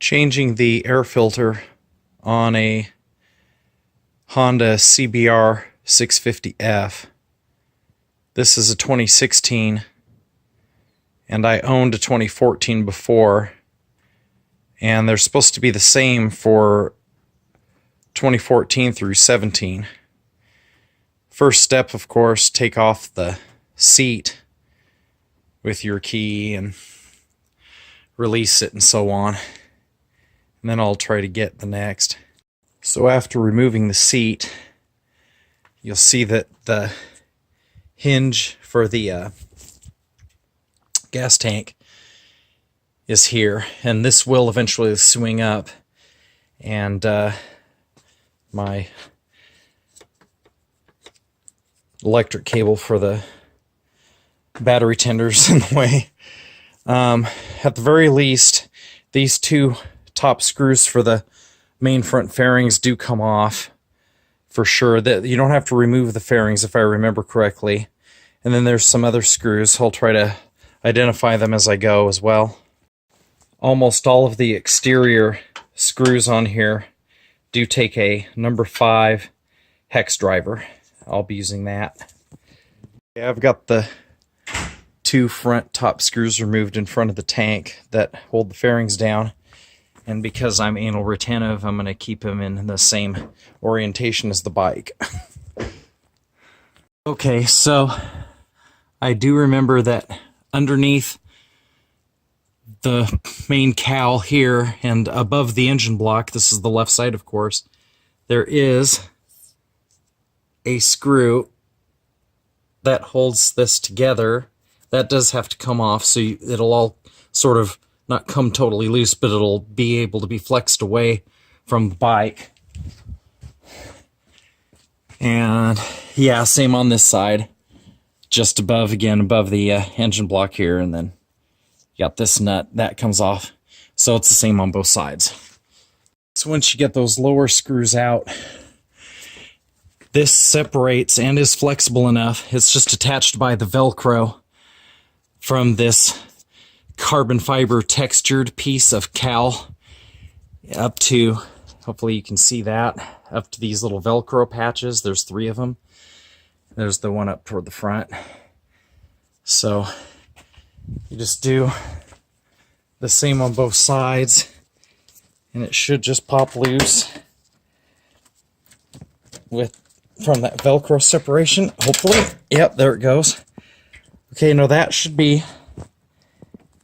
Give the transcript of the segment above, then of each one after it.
Changing the air filter on a Honda CBR650F. This is a 2016, and I owned a 2014 before, and they're supposed to be the same for 2014 through 17. First step, of course, take off the seat with your key and release it and so on. And then I'll try to get the next. So after removing the seat, you'll see that the hinge for the gas tank is here, and this will eventually swing up, and my electric cable for the battery tender's in the way. At the very least, these two top screws for the main front fairings do come off for sure. That you don't have to remove the fairings, if I remember correctly. And then there's some other screws. I'll try to identify them as I go as well. Almost all of the exterior screws on here do take a number 5 hex driver. I'll be using that. Okay, I've got the two front top screws removed in front of the tank that hold the fairings down. And because I'm anal retentive, I'm going to keep them in the same orientation as the bike. Okay, so I do remember that underneath the main cowl here and above the engine block, this is the left side of course, there is a screw that holds this together. That does have to come off, so it'll all sort of not come totally loose, but it'll be able to be flexed away from the bike. And yeah, same on this side, just above, again, above the engine block here, and then you got this nut that comes off. So it's the same on both sides. So once you get those lower screws out, this separates and is flexible enough. It's just attached by the Velcro from this carbon fiber textured piece of cowl up to, hopefully you can see that, up to these little Velcro patches. There's 3 of them. There's the one up toward the front. So you just do the same on both sides, and it should just pop loose from that Velcro separation, hopefully. Yep, there it goes. Okay, now that should be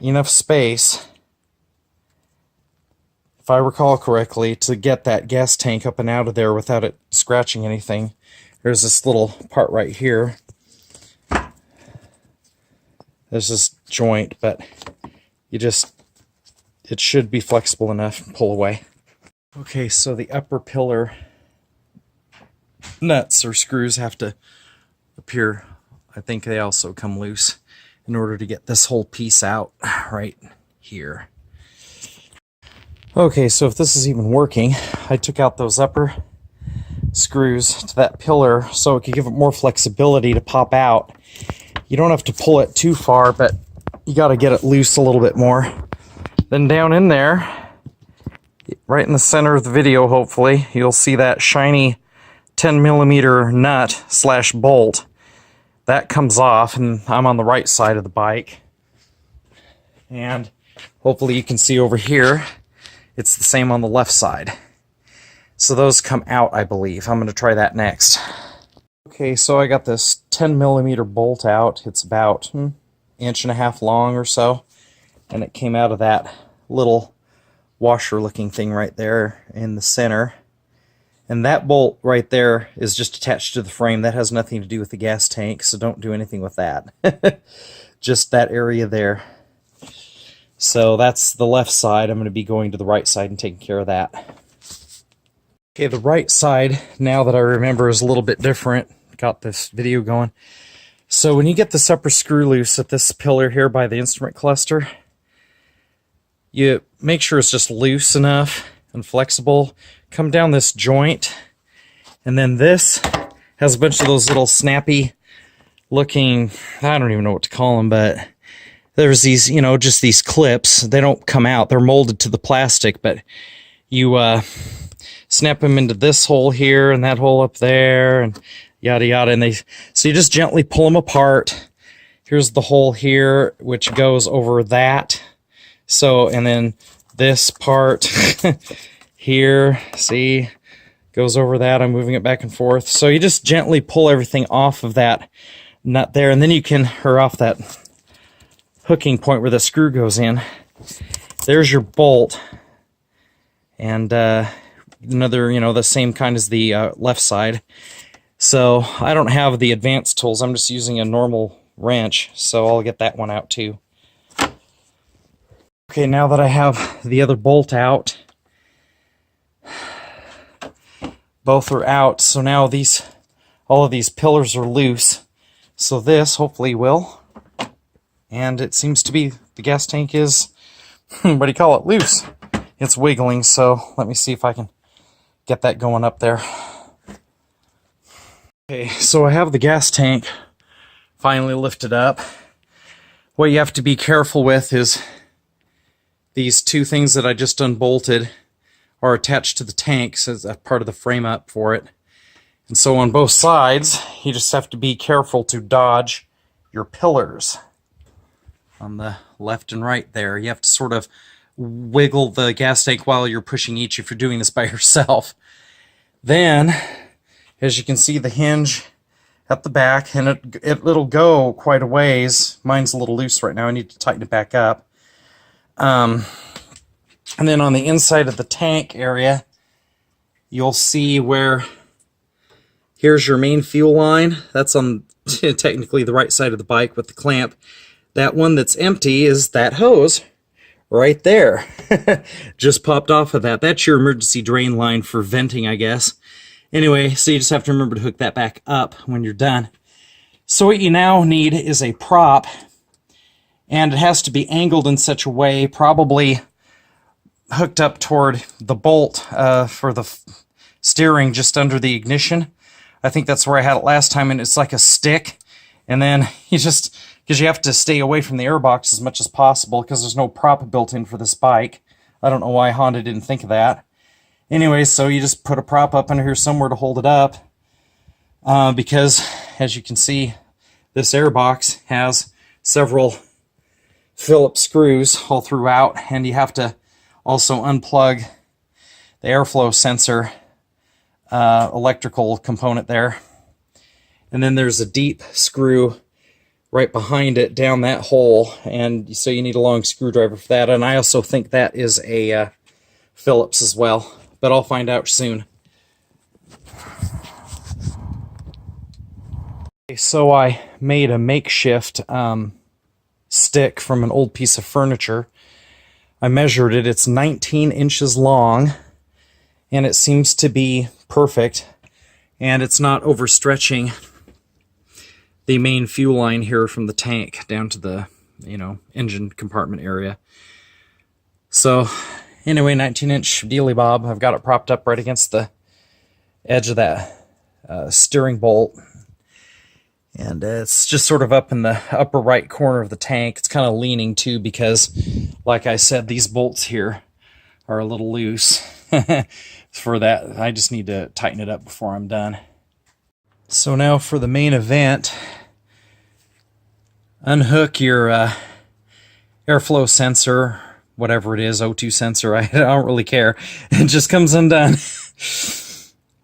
enough space, if I recall correctly, to get that gas tank up and out of there without it scratching anything. There's this little part right here. There's this joint, but it should be flexible enough to pull away. Okay, so the upper pillar nuts or screws have to appear. I think they also come loose in order to get this whole piece out right here. Okay, so if this is even working, I took out those upper screws to that pillar so it could give it more flexibility to pop out. You don't have to pull it too far, but you got to get it loose a little bit more. Then down in there, right in the center of the video, hopefully, you'll see that shiny 10mm nut slash bolt. That comes off, and I'm on the right side of the bike. And hopefully you can see over here, it's the same on the left side. So those come out, I believe. I'm going to try that next. Okay, so I got this 10mm bolt out. It's about 1.5 inches long or so. And it came out of that little washer-looking thing right there in the center. And that bolt right there is just attached to the frame. That has nothing to do with the gas tank, so don't do anything with that. Just that area there. So that's the left side. I'm going to be going to the right side and taking care of that. Okay, the right side, now that I remember, is a little bit different. Got this video going. So when you get this upper screw loose at this pillar here by the instrument cluster, you make sure it's just loose enough and flexible. Come down this joint, and then this has a bunch of those little snappy looking, I don't even know what to call them, but there's these, you know, just these clips. They don't come out. They're molded to the plastic, but you snap them into this hole here and that hole up there and yada yada. And so you just gently pull them apart. Here's the hole here, which goes over that. So, and then this part here, see, goes over that. I'm moving it back and forth. So you just gently pull everything off of that nut there, and then you can, or off that hooking point where the screw goes in. There's your bolt. And another, you know, the same kind as the left side. So I don't have the advanced tools. I'm just using a normal wrench, so I'll get that one out too. Okay, now that I have the other bolt out, both are out, so now all of these pillars are loose. So this hopefully will, and it seems to be, the gas tank is, what do you call it, loose. It's wiggling, so let me see if I can get that going up there. Okay, so I have the gas tank finally lifted up. What you have to be careful with is these two things that I just unbolted are attached to the tank, so it's a part of the frame up for it. And so on both sides, you just have to be careful to dodge your pillars. On the left and right there, you have to sort of wiggle the gas tank while you're pushing each if you're doing this by yourself. Then, as you can see, the hinge at the back, and it'll go quite a ways. Mine's a little loose right now. I need to tighten it back up. And then on the inside of the tank area, you'll see where, here's your main fuel line. That's on technically the right side of the bike with the clamp. That one that's empty is that hose right there. Just popped off of that. That's your emergency drain line for venting, I guess. Anyway, so you just have to remember to hook that back up when you're done. So what you now need is a prop, and it has to be angled in such a way, probably hooked up toward the bolt for the steering just under the ignition. I think that's where I had it last time, and it's like a stick. And then you just, because you have to stay away from the airbox as much as possible because there's no prop built in for this bike. I don't know why Honda didn't think of that. Anyway, so you just put a prop up under here somewhere to hold it up because, as you can see, this airbox has several Phillips screws all throughout, and you have to also unplug the airflow sensor electrical component there. And then there's a deep screw right behind it down that hole, and so you need a long screwdriver for that. And I also think that is a Phillips as well, but I'll find out soon. Okay, so I made a makeshift stick from an old piece of furniture. I measured it. It's 19 inches long, and it seems to be perfect, and it's not overstretching the main fuel line here from the tank down to the, you know, engine compartment area. So anyway, 19-inch dealy bob. I've got it propped up right against the edge of that steering bolt, and it's just sort of up in the upper right corner of the tank. It's kind of leaning too because, like I said, these bolts here are a little loose. For that, I just need to tighten it up before I'm done. So now for the main event, unhook your airflow sensor, whatever it is, O2 sensor, I don't really care. It just comes undone.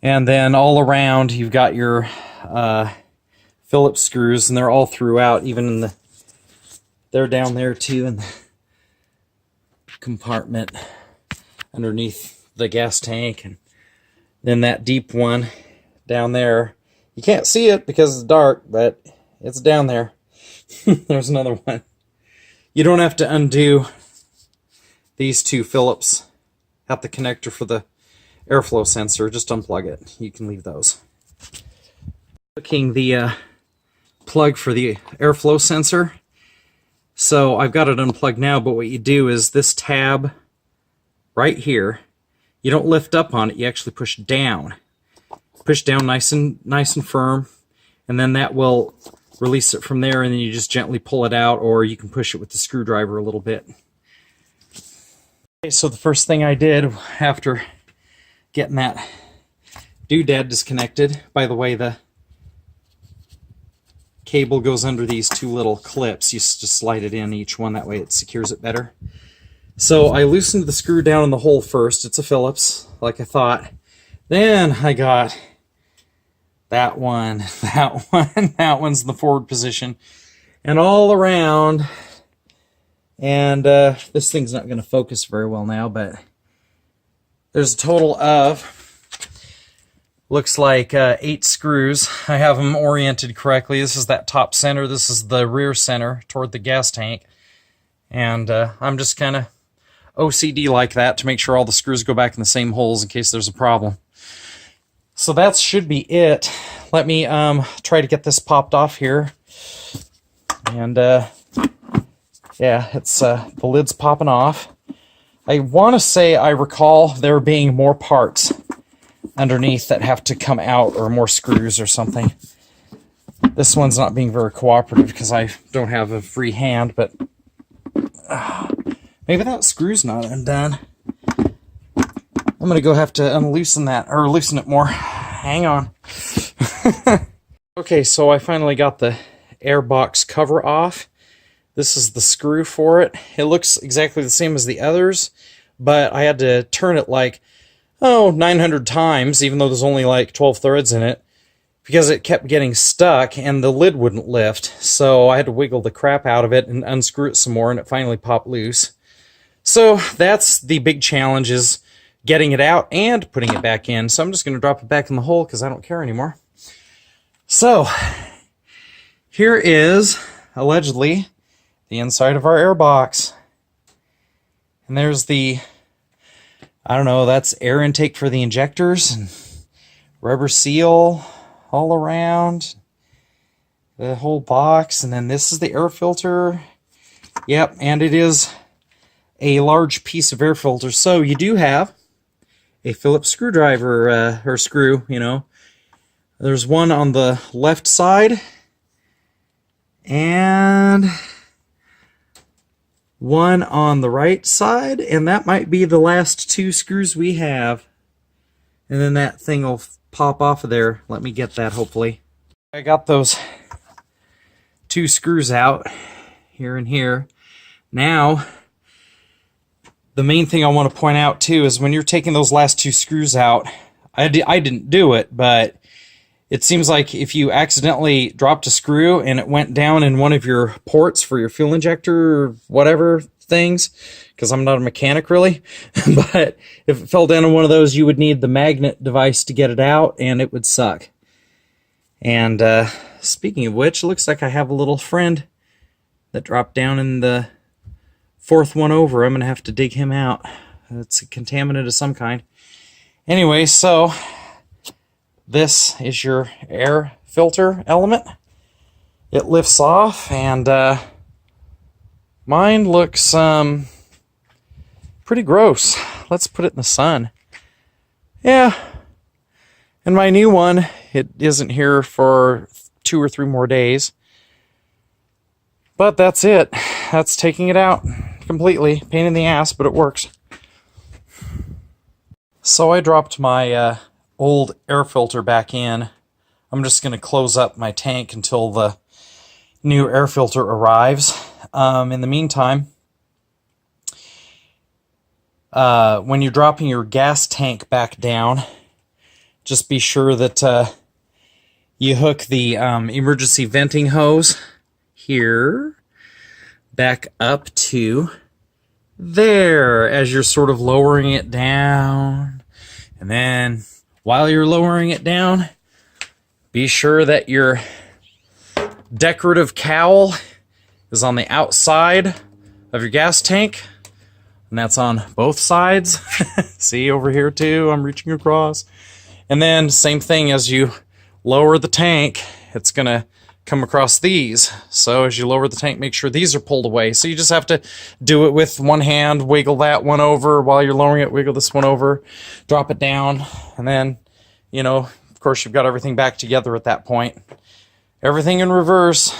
And then all around, you've got your Phillips screws, and they're all throughout, even in the, they're down there too in the compartment underneath the gas tank, and then that deep one down there. You can't see it because it's dark, but it's down there. There's another one. You don't have to undo these two Phillips at the connector for the airflow sensor. Just unplug it. You can leave those. Hooking the plug for the airflow sensor. So I've got it unplugged now, but what you do is this tab right here, you don't lift up on it, you actually push down. Push down nice and firm, and then that will release it from there, and then you just gently pull it out, or you can push it with the screwdriver a little bit. Okay, so the first thing I did after getting that doodad disconnected, by the way, the cable goes under these two little clips. You just slide it in each one, that way it secures it better. So I loosened the screw down in the hole first. It's a Phillips, like I thought. Then I got that one, that one's in the forward position, and all around. And this thing's not going to focus very well now, but there's a total of, looks like 8 screws. I have them oriented correctly. This is that top center. This is the rear center toward the gas tank. And I'm just kind of OCD like that to make sure all the screws go back in the same holes in case there's a problem. So that should be it. Let me try to get this popped off here. And yeah, it's the lid's popping off. I want to say I recall there being more parts underneath that have to come out, or more screws or something. This one's not being very cooperative because I don't have a free hand, but maybe that screw's not undone. I'm going to go have to unloosen that, or loosen it more. Hang on. Okay, so I finally got the air box cover off. This is the screw for it. It looks exactly the same as the others, but I had to turn it like, 900 times, even though there's only like 12 threads in it, because it kept getting stuck and the lid wouldn't lift. So I had to wiggle the crap out of it and unscrew it some more, and it finally popped loose. So that's the big challenge, is getting it out and putting it back in. So I'm just going to drop it back in the hole because I don't care anymore. So here is, allegedly, the inside of our air box. And there's the, I don't know, that's air intake for the injectors, and rubber seal all around the whole box. And then this is the air filter. Yep, and it is a large piece of air filter. So you do have a Phillips screwdriver, or screw, you know. There's one on the left side, and one on the right side, and that might be the last 2 screws we have. And then that thing will pop off of there. Let me get that, hopefully. I got those 2 screws out, here and here. Now, the main thing I want to point out too is when you're taking those last 2 screws out, I didn't do it, but it seems like if you accidentally dropped a screw and it went down in one of your ports for your fuel injector or whatever things, because I'm not a mechanic really, but if it fell down in one of those, you would need the magnet device to get it out, and it would suck. And speaking of which, it looks like I have a little friend that dropped down in the 4th one over. I'm going to have to dig him out. It's a contaminant of some kind. Anyway, so this is your air filter element. It lifts off, and mine looks pretty gross. Let's put it in the sun. Yeah. And my new one, it isn't here for 2 or 3 more days. But that's it. That's taking it out completely. Pain in the ass, but it works. So I dropped my old air filter back in. I'm just going to close up my tank until the new air filter arrives. In the meantime, when you're dropping your gas tank back down, just be sure that you hook the emergency venting hose here back up to there as you're sort of lowering it down. And then while you're lowering it down, be sure that your decorative cowl is on the outside of your gas tank, and that's on both sides. See over here too, I'm reaching across. And then same thing, as you lower the tank, it's gonna come across these. So as you lower the tank, make sure these are pulled away. So you just have to do it with one hand, wiggle that one over while you're lowering it, wiggle this one over, drop it down, and then, you know, of course you've got everything back together at that point. Everything in reverse.